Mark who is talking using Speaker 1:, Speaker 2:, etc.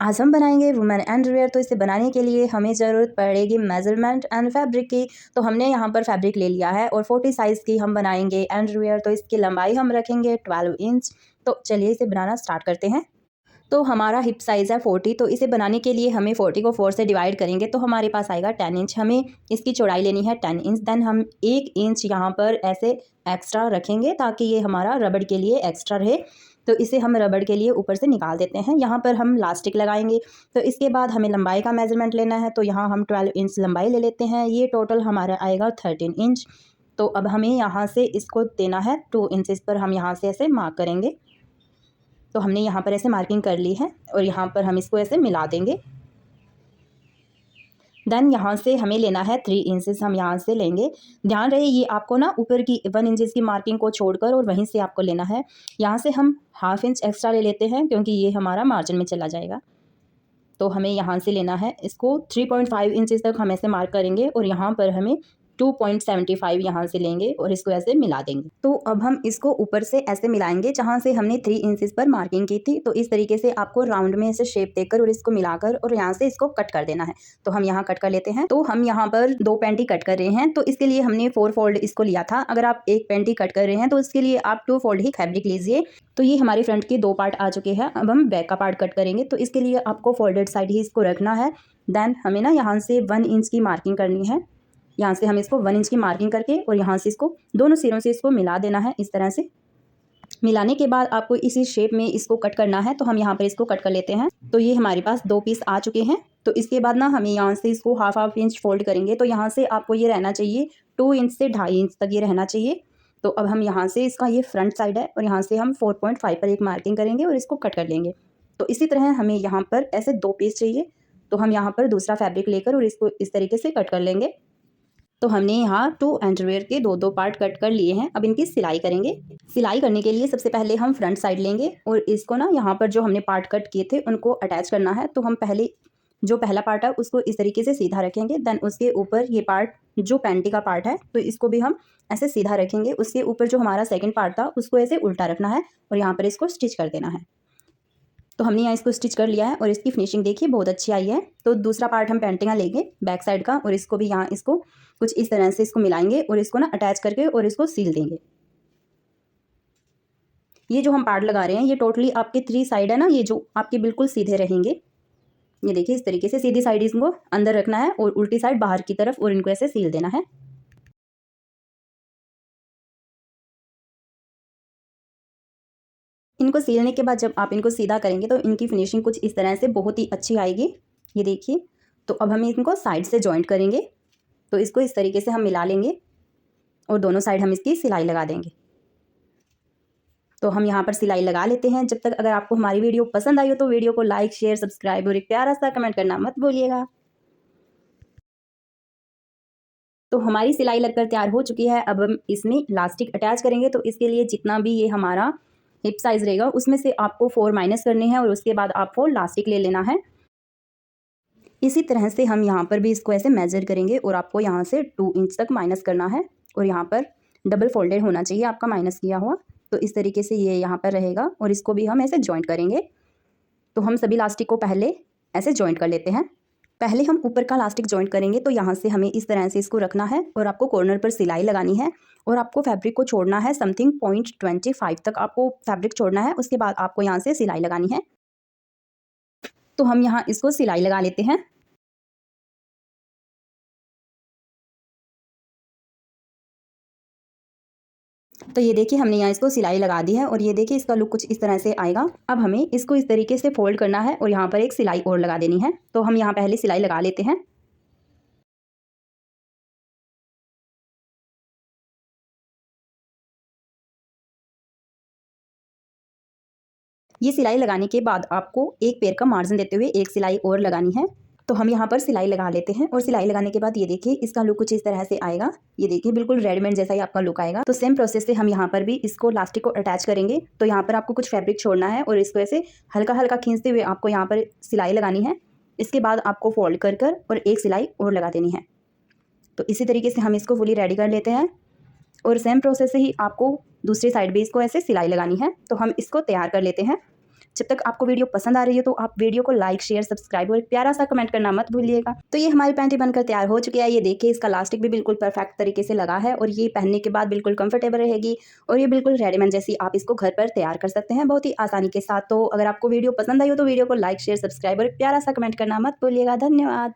Speaker 1: आज हम बनाएंगे वुमेन अंडरवियर। तो इसे बनाने के लिए हमें ज़रूरत पड़ेगी मेजरमेंट एंड फैब्रिक की। तो हमने यहाँ पर फैब्रिक ले लिया है और 40 साइज़ की हम बनाएंगे अंडरवियर। तो इसकी लंबाई हम रखेंगे 12 इंच। तो चलिए इसे बनाना स्टार्ट करते हैं। तो हमारा हिप साइज़ है 40। तो इसे बनाने के लिए हमें 40 को 4 से डिवाइड करेंगे तो हमारे पास आएगा 10 इंच। हमें इसकी चौड़ाई लेनी है 10 इंच। देन हम 1 इंच यहाँ पर ऐसे एक्स्ट्रा रखेंगे ताकि ये हमारा रबड़ के लिए एक्स्ट्रा रहे। तो इसे हम रबड़ के लिए ऊपर से निकाल देते हैं। यहाँ पर हम लास्टिक लगाएंगे। तो इसके बाद हमें लंबाई का मेजरमेंट लेना है। तो यहाँ हम 12 इंच लंबाई ले लेते हैं। ये टोटल हमारा आएगा 13 इंच। तो अब हमें यहाँ से इसको देना है 2 इंचज़ पर। हम यहाँ से ऐसे मार्क करेंगे। तो हमने यहाँ पर ऐसे मार्किंग कर ली है और यहाँ पर हम इसको ऐसे मिला देंगे। देन यहाँ से हमें लेना है 3 इंचज़। हम यहाँ से लेंगे। ध्यान रहे ये आपको ना ऊपर की 1 इंचज़ की मार्किंग को छोड़कर और वहीं से आपको लेना है। यहाँ से हम ½ इंच एक्स्ट्रा ले लेते हैं क्योंकि ये हमारा मार्जिन में चला जाएगा। तो हमें यहाँ से लेना है इसको 3.5 इंचज़ तक हम ऐसे मार्क करेंगे और यहाँ पर हमें 2.75 यहाँ से लेंगे और इसको ऐसे मिला देंगे। तो अब हम इसको ऊपर से ऐसे मिलाएंगे जहाँ से हमने 3 इंचज़ पर मार्किंग की थी। तो इस तरीके से आपको राउंड में ऐसे शेप देकर और इसको मिलाकर और यहाँ से इसको कट कर देना है। तो हम यहाँ कट कर लेते हैं। तो हम यहाँ पर 2 पैंटी कट कर रहे हैं। तो इसके लिए हमने 4 फोल्ड इसको लिया था। अगर आप 1 पैंटी कट कर रहे हैं तो इसके लिए आप 2 फोल्ड ही फैब्रिक लीजिए। तो ये हमारे फ्रंट के 2 पार्ट आ चुके हैं। अब हम बैक का पार्ट कट करेंगे। तो इसके लिए आपको फोल्डेड साइड ही इसको रखना है। देन हमें ना यहाँ से 1 इंच की मार्किंग करनी है। यहाँ से हम इसको 1 इंच की मार्किंग करके और यहाँ से इसको दोनों सिरों से इसको मिला देना है। इस तरह से मिलाने के बाद आपको इसी शेप में इसको कट करना है। तो हम यहाँ पर इसको कट कर लेते हैं। तो ये हमारे पास 2 पीस आ चुके हैं। तो इसके बाद ना हमें यहाँ से इसको ½ इंच फोल्ड करेंगे। तो यहाँ से आपको ये रहना चाहिए 2 इंच से 2.5 इंच तक ये रहना चाहिए। तो अब हम यहाँ से इसका ये फ्रंट साइड है और यहाँ से हम 4.5 पर एक मार्किंग करेंगे और इसको कट कर लेंगे। तो इसी तरह हमें यहाँ पर ऐसे 2 पीस चाहिए। तो हम यहाँ पर दूसरा फैब्रिक लेकर और इसको इस तरीके से कट कर लेंगे। तो हमने यहाँ 2 अंडरवियर के 2 पार्ट कट कर लिए हैं। अब इनकी सिलाई करेंगे। सिलाई करने के लिए सबसे पहले हम फ्रंट साइड लेंगे और इसको ना यहाँ पर जो हमने पार्ट कट किए थे उनको अटैच करना है। तो हम पहले जो पहला पार्ट है उसको इस तरीके से सीधा रखेंगे। देन उसके ऊपर ये पार्ट जो पैंटी का पार्ट है तो इसको भी हम ऐसे सीधा रखेंगे। उसके ऊपर जो हमारा सेकेंड पार्ट था उसको ऐसे उल्टा रखना है और यहाँ पर इसको स्टिच कर देना है। तो हमने यहाँ इसको स्टिच कर लिया है और इसकी फिनिशिंग देखिए बहुत अच्छी आई है। तो दूसरा पार्ट हम पेंटिंग लेंगे बैक साइड का और इसको भी यहाँ इसको कुछ इस तरह से इसको मिलाएंगे और इसको ना अटैच करके और इसको सील देंगे। ये जो हम पार्ट लगा रहे हैं ये टोटली आपके 3 साइड है ना, ये जो आपके बिल्कुल सीधे रहेंगे। ये देखिए इस तरीके से सीधी साइड इसको अंदर रखना है और उल्टी साइड बाहर की तरफ और इनको ऐसे सील देना है। इनको सीलने के बाद जब आप इनको सीधा करेंगे तो इनकी फिनिशिंग कुछ इस तरह से बहुत ही अच्छी आएगी। ये देखिए। तो अब हम इनको साइड से जॉइंट करेंगे। तो इसको इस तरीके से हम मिला लेंगे और दोनों साइड हम इसकी सिलाई लगा देंगे। तो हम यहाँ पर सिलाई लगा लेते हैं। जब तक अगर आपको हमारी वीडियो पसंद आई हो तो वीडियो को लाइक शेयर सब्सक्राइब और एक प्यारा सा कमेंट करना मत भूलिएगा। तो हमारी सिलाई लगकर तैयार हो चुकी है। अब हम इसमें इलास्टिक अटैच करेंगे। तो इसके लिए जितना भी ये हमारा हिप साइज़ रहेगा उसमें से आपको 4 माइनस करने हैं और उसके बाद आपको इलास्टिक ले लेना है। इसी तरह से हम यहाँ पर भी इसको ऐसे मेजर करेंगे और आपको यहाँ से 2 इंच तक माइनस करना है और यहाँ पर डबल फोल्डेड होना चाहिए आपका माइनस किया हुआ। तो इस तरीके से ये यहाँ पर रहेगा और इसको भी हम ऐसे जॉइंट करेंगे। तो हम सभी इलास्टिक को पहले ऐसे जॉइंट कर लेते हैं। पहले हम ऊपर का इलास्टिक जॉइंट करेंगे। तो यहाँ से हमें इस तरह से इसको रखना है और आपको कॉर्नर पर सिलाई लगानी है और आपको फैब्रिक को छोड़ना है समथिंग 0.25 तक आपको फैब्रिक छोड़ना है। उसके बाद आपको यहाँ से सिलाई लगानी है। तो हम यहाँ इसको सिलाई लगा लेते हैं। तो ये देखिए हमने यहाँ इसको सिलाई लगा दी है और ये देखिए इसका लुक कुछ इस तरह से आएगा। अब हमें इसको इस तरीके से फोल्ड करना है और यहाँ पर एक सिलाई और लगा देनी है। तो हम यहाँ पहले सिलाई लगा लेते हैं। ये सिलाई लगाने के बाद आपको एक पैर का मार्जिन देते हुए एक सिलाई और लगानी है। तो हम यहाँ पर सिलाई लगा लेते हैं और सिलाई लगाने के बाद ये देखिए इसका लुक कुछ इस तरह से आएगा। ये देखिए बिल्कुल रेडीमेड जैसा ही आपका लुक आएगा। तो सेम प्रोसेस से हम यहाँ पर भी इसको इलास्टिक को अटैच करेंगे। तो यहाँ पर आपको कुछ फैब्रिक छोड़ना है और इसको ऐसे हल्का हल्का खींचते हुए आपको यहाँ पर सिलाई लगानी है। इसके बाद आपको फोल्ड कर कर और एक सिलाई और लगा देनी है। तो इसी तरीके से हम इसको फुली रेडी कर लेते हैं और सेम प्रोसेस से ही आपको दूसरी साइड भी इसको ऐसे सिलाई लगानी है। तो हम इसको तैयार कर लेते हैं। जब तक आपको वीडियो पसंद आ रही है तो आप वीडियो को लाइक शेयर सब्सक्राइब और एक प्यारा सा कमेंट करना मत भूलिएगा। तो ये हमारी पैंटी बनकर तैयार हो चुकी है। ये देखिए इसका लास्टिक भी बिल्कुल परफेक्ट तरीके से लगा है और ये पहनने के बाद बिल्कुल कंफर्टेबल रहेगी और ये बिल्कुल रेडीमेड जैसी आप इसको घर पर तैयार कर सकते हैं बहुत ही आसानी के साथ। तो अगर आपको वीडियो पसंद आई हो तो वीडियो को लाइक शेयर सब्सक्राइब और एक प्यारा सा कमेंट करना मत भूलिएगा। धन्यवाद।